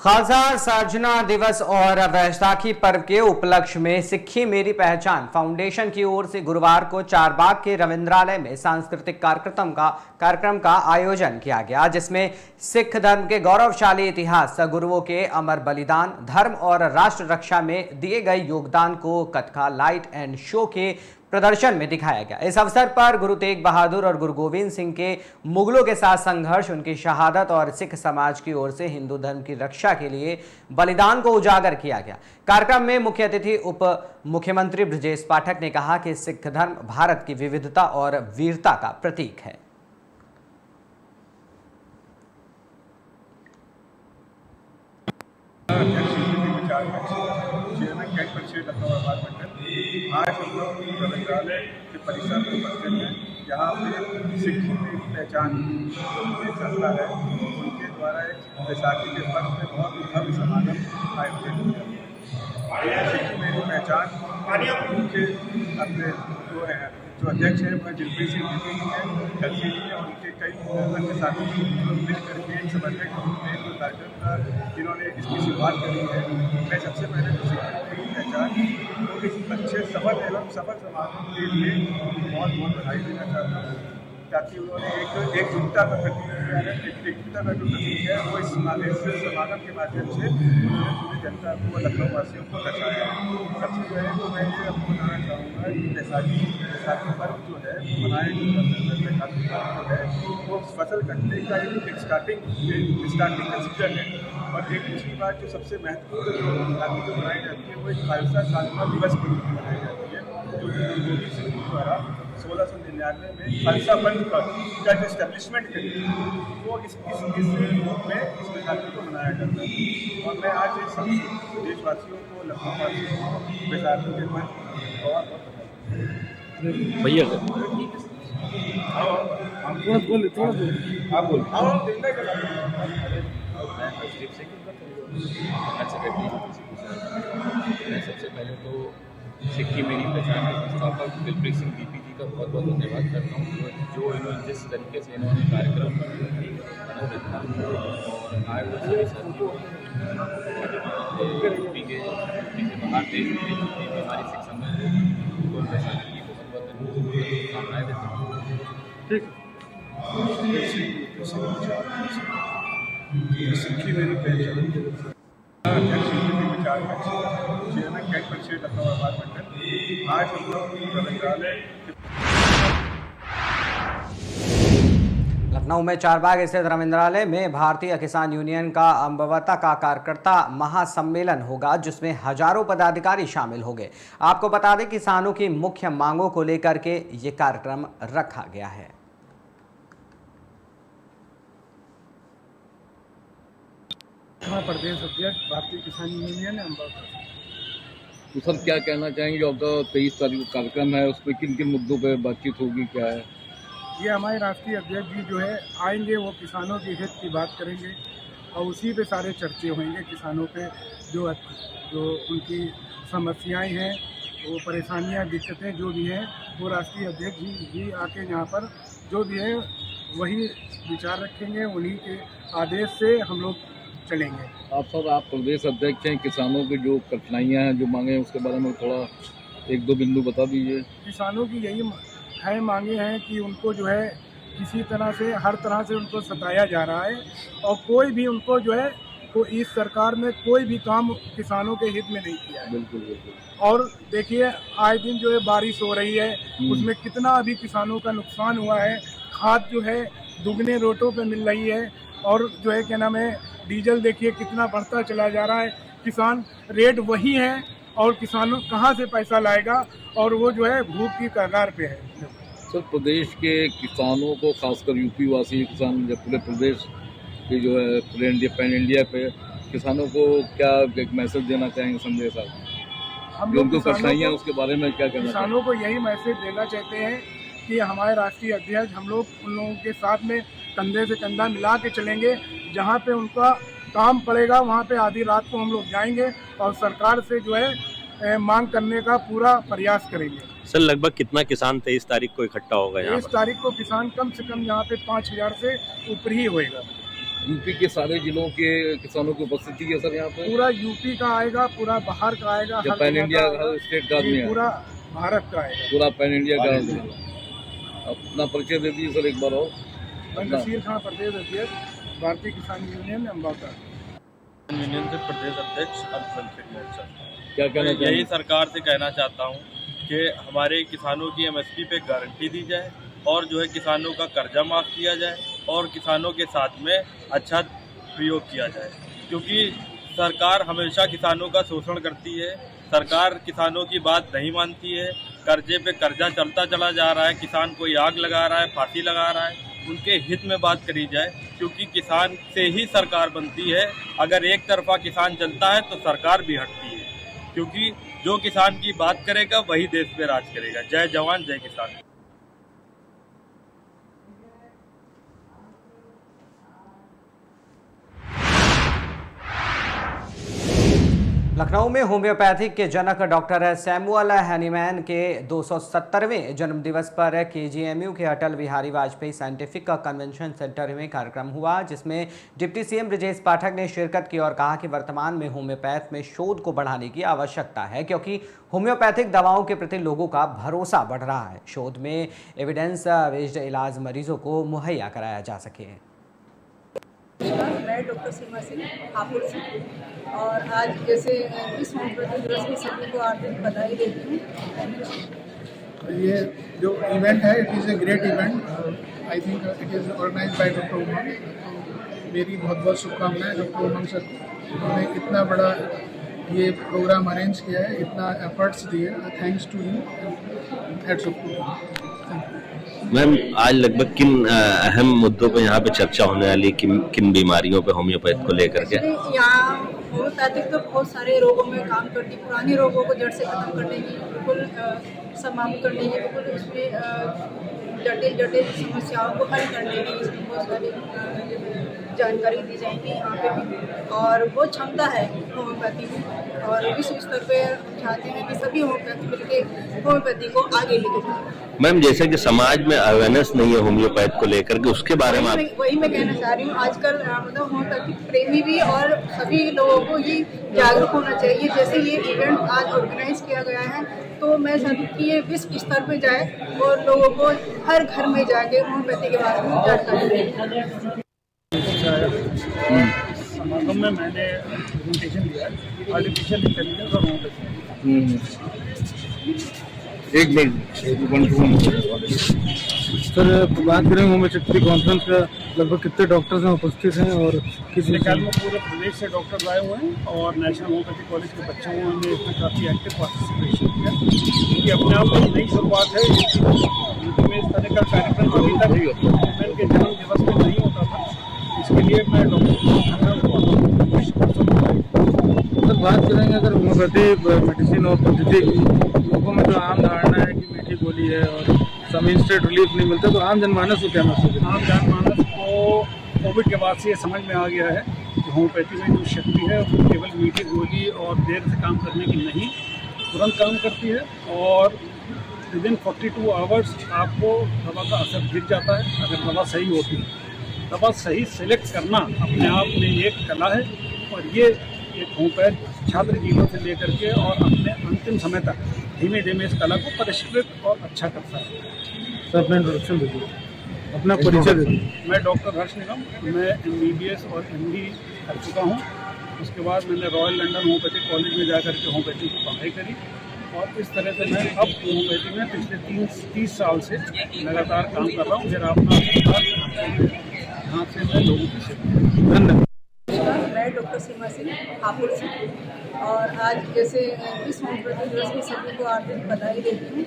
खालसा सर्जना दिवस और वैशाखी पर्व के उपलक्ष्य में सिक्खी मेरी पहचान फाउंडेशन की ओर से गुरुवार को चारबाग के रविंद्रालय में सांस्कृतिक कार्यक्रम का आयोजन किया गया, जिसमें सिख धर्म के गौरवशाली इतिहास, गुरुओं के अमर बलिदान, धर्म और राष्ट्र रक्षा में दिए गए योगदान को कथका, लाइट एंड शो के प्रदर्शन में दिखाया गया। इस अवसर पर गुरु तेग बहादुर और गुरु गोविंद सिंह के मुगलों के साथ संघर्ष, उनकी शहादत और सिख समाज की ओर से हिंदू धर्म की रक्षा के लिए बलिदान को उजागर किया गया। कार्यक्रम में मुख्य अतिथि उप मुख्यमंत्री ब्रजेश पाठक ने कहा कि सिख धर्म भारत की विविधता और वीरता का प्रतीक है। आज हम लोग रविंद्रालय के परिसर में उपस्थित हैं, जहाँ पे सिक्खी मेरी पहचान जो चलता है, उनके द्वारा एक वैशाखी के पर्व में बहुत ही भव्य समागम आयोजित किया। सिक्खी मेरी पहचान उनके अपने जो अध्यक्ष हैं वह दिलप्रीत सिंह जी हैं, कलसी जी हैं, और उनके कई अन्य साथी मिल करके एक समन्वय के रूप में जो कार्यक्रम का जिन्होंने इसकी शुरुआत करी है। मैं सबसे पहले तो सिक्खी मेरी पहचान तो इस अच्छे सफल एवं सफल समागम के लिए बहुत बहुत बधाई देना चाहता हूँ, ताकि उन्होंने एकजुटता का प्रतीक किया है, एकजुटता का जो प्रतीक है वो इस समागम के माध्यम से उन्होंने पूरी जनता को, लखनऊ वासियों को दर्शाया है। सबसे पहले तो मैं ये आपको बताना चाहूँगा कि वैशाखी पर्व जो है वो मनाए वैशाखी पर्व जो है वो फसल कटने का एक स्टार्टिंग का सीजन है। और एक दूसरी बात जो सबसे महत्वपूर्ण वैशाखी जो मनाई जाती है वो एक खालसा साधना दिवस के रूप में मनाई जाती है, जो कि गुरु गोविंद सिंह जी द्वारा 1699 में खालसा पंथ का जो इस्टेब्लिशमेंट करी वो इस रूप में इस वैशाखी को मनाया जाता है। और मैं आज सभी देशवासियों को, लखनऊ वासियों को वैशाखी के पर्व भैया मैं सबसे पहले तो सिक्खी मेरी पहचान के संस्थापक दिलप्रीत सिंह दीपी जी का बहुत बहुत धन्यवाद करता हूँ, जो इन्होंने जिस तरीके से इन्होंने कार्यक्रम रखा और आए हुए सभी साथियों यूपी के बाहर देश में हमारी सिख समाज को वैशाखी की बहुत बहुत शुभकामनाएं देता हूँ। सिक्खी मेरी पहचान चेयरमैन कैट परिषद लखनऊ अपार्टमेंट। आज हम लोग रविंद्रालय लखनऊ में चारबाग स्थित रविंद्रालय में भारतीय किसान यूनियन का अम्बवता का कार्यकर्ता महासम्मेलन होगा, जिसमें हजारों पदाधिकारी शामिल होंगे। आपको बता दें, किसानों की मुख्य मांगों को लेकर के ये कार्यक्रम रखा गया है। प्रदेश अध्यक्ष भारतीय किसान यूनियन अम्बवता। तो सर क्या कहना चाहेंगे, जो आपका 23 तारीख का कार्यक्रम है उस पर किन किन मुद्दों पर बातचीत होगी, क्या है? ये हमारे राष्ट्रीय अध्यक्ष जी जो है आएंगे, वो किसानों के हित की बात करेंगे और उसी पे सारे चर्चे होंगे। किसानों पे जो उनकी समस्याएं हैं, वो परेशानियां, दिक्कतें जो भी हैं, वो राष्ट्रीय अध्यक्ष जी आके यहाँ पर जो भी है वही विचार रखेंगे, उन्हीं के आदेश से हम लोग चलेंगे। आप प्रदेश अध्यक्ष हैं, किसानों की जो कठिनाइयाँ हैं, जो मांगे हैं, उसके बारे में थोड़ा एक दो बिंदु बता दीजिए। किसानों की यही है मांगे हैं कि उनको जो है किसी तरह से, हर तरह से उनको सताया जा रहा है और कोई भी उनको जो है इस सरकार में कोई भी काम किसानों के हित में नहीं किया है। बिल्कुल बिल्कुल। और देखिए आए दिन जो है बारिश हो रही है, उसमें कितना अभी किसानों का नुकसान हुआ है। खाद जो है दुगने रेटों पे मिल रही है और जो है क्या नाम है, डीजल देखिए कितना बढ़ता चला जा रहा है। किसान रेट वही है और किसानों कहाँ से पैसा लाएगा, और वो जो है भूख की कगार पे है। सर, प्रदेश के किसानों को, खासकर यूपी वासी किसान, जब पूरे प्रदेश के जो है पैन इंडिया पे किसानों को क्या एक मैसेज देना चाहेंगे, संदेश आप जो उनको कठिनाइयाँ उसके बारे में क्या कहना? किसानों को यही मैसेज देना चाहते हैं कि हमारे राष्ट्रीय अध्यक्ष, हम लोग उन लोगों के साथ में कंधे से कंधा मिला के चलेंगे। जहाँ पे उनका काम पड़ेगा वहाँ पे आधी रात को हम लोग जाएंगे और सरकार से जो है मांग करने का पूरा प्रयास करेंगे। सर, लगभग कितना किसान 23 तारीख को इकट्ठा होगा यहाँ? 23 तारीख को किसान कम से कम यहाँ पे 5000 से ऊपर ही होएगा। यूपी के सारे जिलों के किसानों की उपस्थिति है सर यहाँ पे? पूरा यूपी का आएगा, पूरा बाहर का आएगा, या हर पैन जगह इंडिया का हर स्टेट का आदमी जी, है? पूरा भारत का आएगा। पूरा पैन इंडिया का आदमी है। अपना परिचय दे दीजिए सर एक बार और। मैं नसीर खान प्रदेश अध्यक्ष, भारतीय किसान यूनियन अम्बाता। यूनियन से प्रदेश अध्यक्ष अल्पसंख्यक मोर्चा। क्या कहना यही चाहिए? सरकार से कहना चाहता हूँ कि हमारे किसानों की एमएसपी पे गारंटी दी जाए और जो है किसानों का कर्जा माफ़ किया जाए और किसानों के साथ में अच्छा प्रयोग किया जाए, क्योंकि सरकार हमेशा किसानों का शोषण करती है। सरकार किसानों की बात नहीं मानती है, कर्जे पे कर्जा चलता चला जा रहा है, किसान कोई आग लगा रहा है, फांसी लगा रहा है। उनके हित में बात करी जाए, क्योंकि किसान से ही सरकार बनती है। अगर एक तरफा किसान चलता है तो सरकार भी हटती है, क्योंकि जो किसान की बात करेगा वही देश पे राज करेगा। जय जवान जय किसान। लखनऊ में होम्योपैथिक के जनक डॉक्टर सैमुअल हैनीमैन के 270वें जन्मदिवस पर केजीएमयू के Atal Bihari Vajpayee scientific convention centre में कार्यक्रम हुआ, जिसमें डिप्टी सीएम ब्रजेश पाठक ने शिरकत की और कहा कि वर्तमान में होम्योपैथ में शोध को बढ़ाने की आवश्यकता है, क्योंकि होम्योपैथिक दवाओं के प्रति लोगों का भरोसा बढ़ रहा है। शोध में एविडेंस बेस्ड इलाज मरीजों को मुहैया कराया जा सके। मैं डॉक्टर सीमा सिंह हापुड़ से, और आज जैसे विश्व होम्योपैथी दिवस की सभी को हार्दिक बधाई देती हूँ। ये जो इवेंट है, it is a great event. I think it is organise by doctor Umang. तो मेरी बहुत बहुत शुभकामनाएं डॉक्टर उमंग सर को, उन्होंने इतना बड़ा ये प्रोग्राम अरेंज किया है, इतना एफर्ट्स दिए। Thanks to you, hats off to. Ma'am, आज लगभग किन अहम मुद्दों पर यहाँ पे चर्चा होने वाली, किन बीमारियों पे होम्योपैथ को लेकर के? यहाँ होम्योपैथिक तो बहुत सारे रोगों में काम करती, पुराने रोगों को जड़ से खत्म करने की, बिल्कुल समाप्त करने की, बिल्कुल उसमें जटिल समस्याओं को हल करने की इसमें बहुत सारी जानकारी दी जाएंगी यहाँ पे भी। और बहुत क्षमता है होम्योपैथी में, और विश्व स्तर पे हम चाहते हैं कि सभी होम्योपैथी मिलके होम्योपैथी को आगे लेके जाएं। मैम, जैसे कि समाज में अवेयरनेस नहीं है होम्योपैथ को लेकर के, उसके बारे में वही मैं कहना चाह रही हूँ। आजकल मतलब होम्योपैथिक प्रेमी भी और सभी लोगों को ये जागरूक होना चाहिए। जैसे ये इवेंट आज ऑर्गेनाइज किया गया है, तो मैं चाहती हूँ कि ये विश्व स्तर पे जाए और लोगों को हर घर में जाके होम्योपैथी के बारे में जानकारी दें। समागम में मैंने प्रेजेंटेशन दिया है आर्टिफिशियल इंटेलिजेंस और होम्योपैथी। एक मिनट सर, बात करें होम्योपैथी कॉन्फ्रेंस का, लगभग कितने डॉक्टर्स हैं उपस्थित हैं और किस निकाल में पूरे प्रदेश से डॉक्टर आए हुए हैं, और नेशनल होम्योपैथी कॉलेज के बच्चे हुए हैं, इसमें काफ़ी एक्टिव पार्टिसिपेशन किया, क्योंकि अपने आप में नई शुरुआत है। यूपी में इस तरह का कार्यक्रम अभी तक वुमेन के जन्म दिवस में नहीं होता था, इसके लिए मैं डॉक्टर सर बात करेंगे अगर होम्योपैथी मेडिसिन और पद्धति की, लोगों में जो आम धारणा है कि मीठी गोली है और समय इंस्टेंट रिलीफ नहीं मिलता, तो आम जनमानस को क्या मैसेज है? आम जनमानस को कोविड के बाद से ये समझ में आ गया है कि होम्योपैथी में जो शक्ति है वो केवल मीठी गोली और देर से काम करने की नहीं, तुरंत काम करती है, और विदिन 42 आवर्स आपको दवा का असर दिख जाता है अगर दवा सही होती है। दवा सही सिलेक्ट करना अपने आप में एक कला है, और ये एक होम्योपैथ छात्र जीवन से लेकर के और अपने अंतिम समय तक धीमे धीमे इस कला को परिष्कृत और अच्छा करता है। सर अपना इंट्रोडक्शन दीजिए, अपना परिचय दीजिए। मैं डॉक्टर हर्ष निगम, मैं MBBS और MD कर चुका हूँ। उसके बाद मैंने रॉयल लंदन होम्योपैथिक कॉलेज में जाकर के होम्योपैथी की पढ़ाई करी, और इस तरह से मैं अब होम्योपैथी में पिछले 30 साल से लगातार काम कर रहा हूँ। मेरा अपना यहाँ से मैं लोगों की सेवा। धन्यवाद। मैं डॉक्टर सीमा सिंह हापुड़ से, और आज जैसे विश्व होम्योपैथी दिवस की सभी को हार्दिक बधाई देती हूँ।